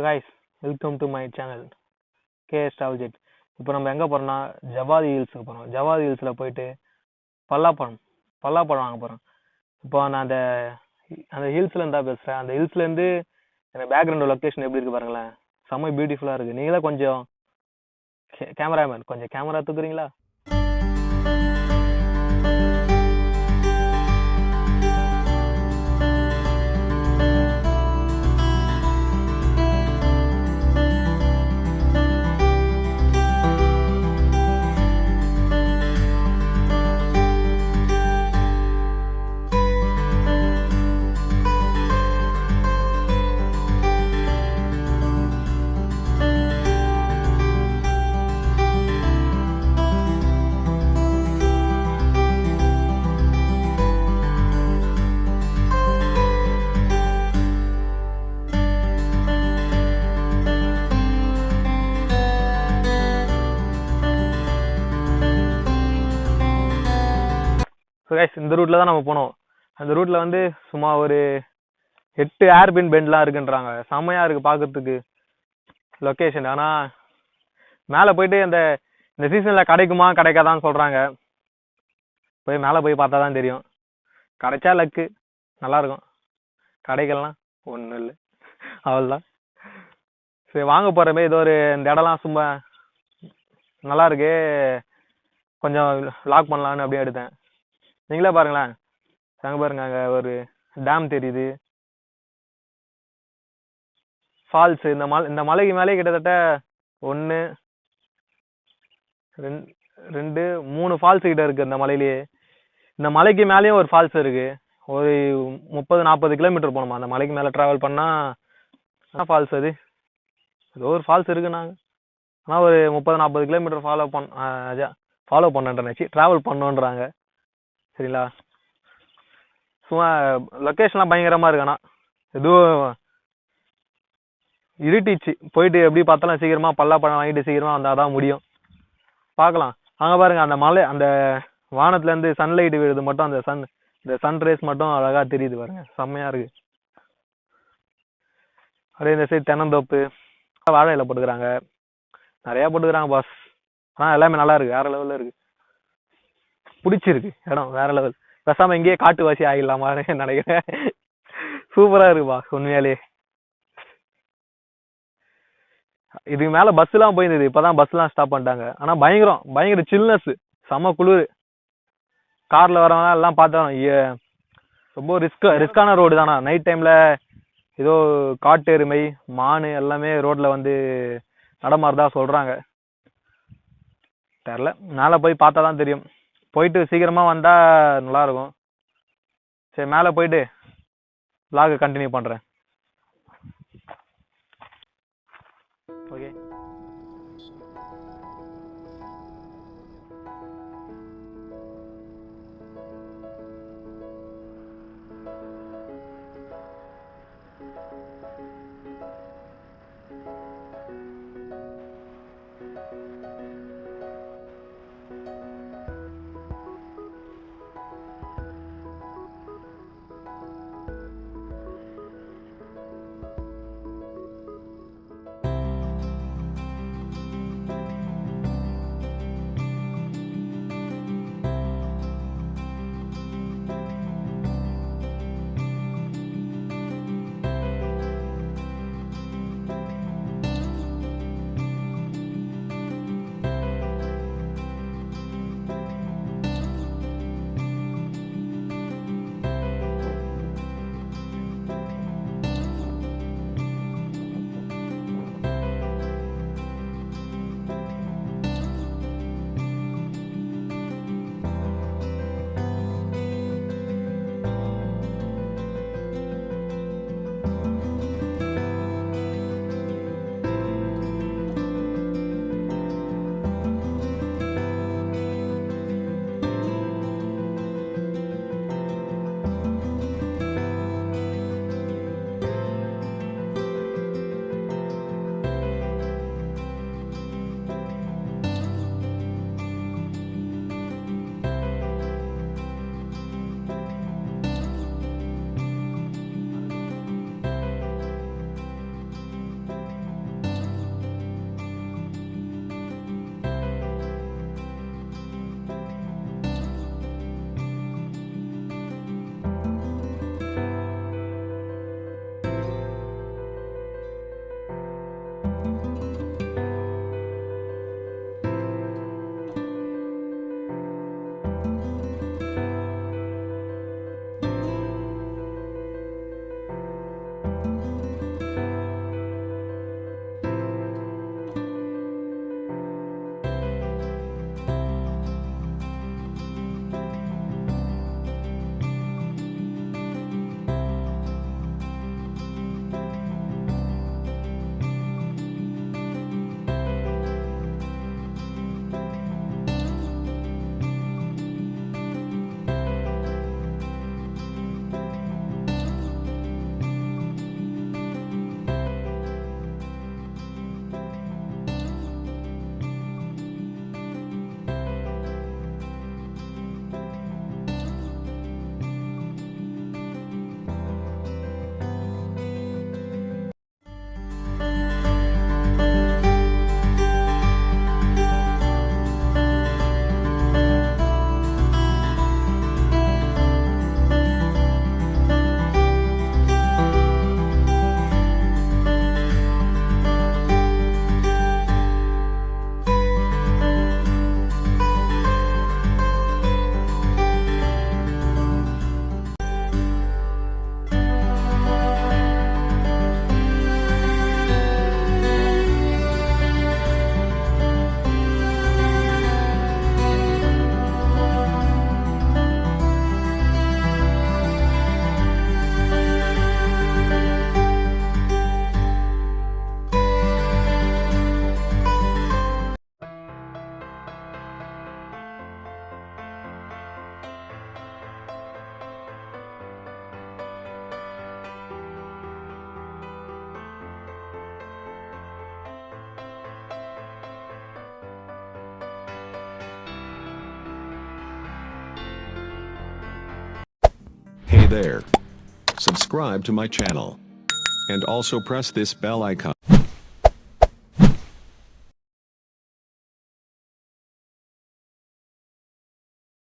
guys, welcome to my channel KS Travel Jet. இப்போ நம்ம எங்கே போகிறோம்னா ஜவாதி ஹில்ஸுக்கு போகிறோம். ஜவாதி ஹில்ஸில் போயிட்டு பல்லாப்பழம் வாங்க போகிறோம். இப்போ நான் அந்த ஹில்ஸ்லேருந்து தான் பேசுகிறேன். அந்த ஹில்ஸ்லேருந்து எனக்கு பேக்ரவுண்ட் லொக்கேஷன் எப்படி இருக்குது பாருங்களேன், செம்ம பியூட்டிஃபுல்லாக இருக்குது. நீங்களே கொஞ்சம் கேமராமேன் கொஞ்சம் கேமரா தூக்குறீங்களா? ஸோ கைஸ், இந்த ரூட்டில் தான் நம்ம போனோம். அந்த ரூட்டில் வந்து சும்மா ஒரு 8 ஏர்பின் பெண்ட்லாம் இருக்குன்றாங்க. செம்மையாக இருக்குது பார்க்கறதுக்கு லொக்கேஷன். ஆனால் மேலே போயிட்டு இந்த சீசனில் கிடைக்காதான்னு சொல்கிறாங்க. போய் மேலே போய் பார்த்தா தான் தெரியும். கிடைச்சா லக்கு, நல்லாயிருக்கும். கிடைக்கலாம் ஒன்றும் இல்லை, அவ்வளோதான். சரி வாங்க போகிறமே, இது இந்த இடம்லாம் சும்மா நல்லா இருக்கு, கொஞ்சம் லாக் பண்ணலான்னு அப்படியே எடுத்தேன். நீங்களே பாருங்களேன், அங்கே பாருங்க, அங்கே ஒரு டேம் தெரியுது, ஃபால்ஸ். இந்த மலைக்கு மேலே கிட்டத்தட்ட 1 2 3 ஃபால்ஸ் கிட்ட இருக்கு இந்த மலையிலேயே. இந்த மலைக்கு மேலேயும் ஒரு ஃபால்ஸ் இருக்கு. ஒரு 30-40 கிலோமீட்டர் போகணுமா அந்த மலைக்கு மேலே ட்ராவல் பண்ணா. ஃபால்ஸ் அது ஏதோ ஒரு ஃபால்ஸ் இருக்குன்னாங்க. ஆனால் ஒரு 30-40 கிலோமீட்டர் ஃபாலோ பண்ணுறேன் ட்ராவல் பண்ணோன்றாங்க. சரிங்களா? சும்மா லொக்கேஷன்லாம் பயங்கரமாக இருக்கு. ஆனால் எதுவும் இருட்டிச்சு, போயிட்டு எப்படி பார்த்தாலும் சீக்கிரமாக பல்லாப்பழம் வாங்கிட்டு சீக்கிரமாக வந்தால் தான் முடியும். பார்க்கலாம். அங்கே பாருங்க, அந்த மலை, அந்த வானத்துலேருந்து சன்லைட் விழுது மட்டும், இந்த சன்ரைஸ் மட்டும் அழகாக தெரியுது பாருங்க, செம்மையாக இருக்கு. அப்படியே இந்த சைடு தென்னந்தோப்பு, வாழை இலை போட்டுக்கிறாங்க, நிறையா போட்டுக்கிறாங்க பாஸ். ஆனால் எல்லாமே நல்லா இருக்கு, வேற லெவலில் இருக்கு. பிடிச்சிருக்கு இடம், வேற லெவல். பேசாம இங்கேயே காட்டுவாசி ஆகிடலாமான்னு நினைக்கிறேன். சூப்பரா இருக்குப்பா உண்மையாலே. இதுக்கு மேல பஸ் எல்லாம் போயிருந்தது, இப்பதான் பஸ் எல்லாம் ஸ்டாப் பண்ணிட்டாங்க. ஆனா பயங்கர சில்னஸ், செம குளிர். கார்ல வரவங்க எல்லாம் பார்த்தோம், ரொம்ப ரிஸ்கான ரோடு தானா. நைட் டைம்ல ஏதோ காட்டு எருமை, மானு எல்லாமே ரோட்ல வந்து நடமாறுதா சொல்றாங்க. தெரியல, மேல போய் பார்த்தா தான் தெரியும். போயிட்டு சீக்கிரமா வந்தா நல்லா இருக்கும். சரி, மேலே போயிட்டு vlog கண்டினியூ பண்றேன். Okay. there. Subscribe to my channel. And also press this bell icon.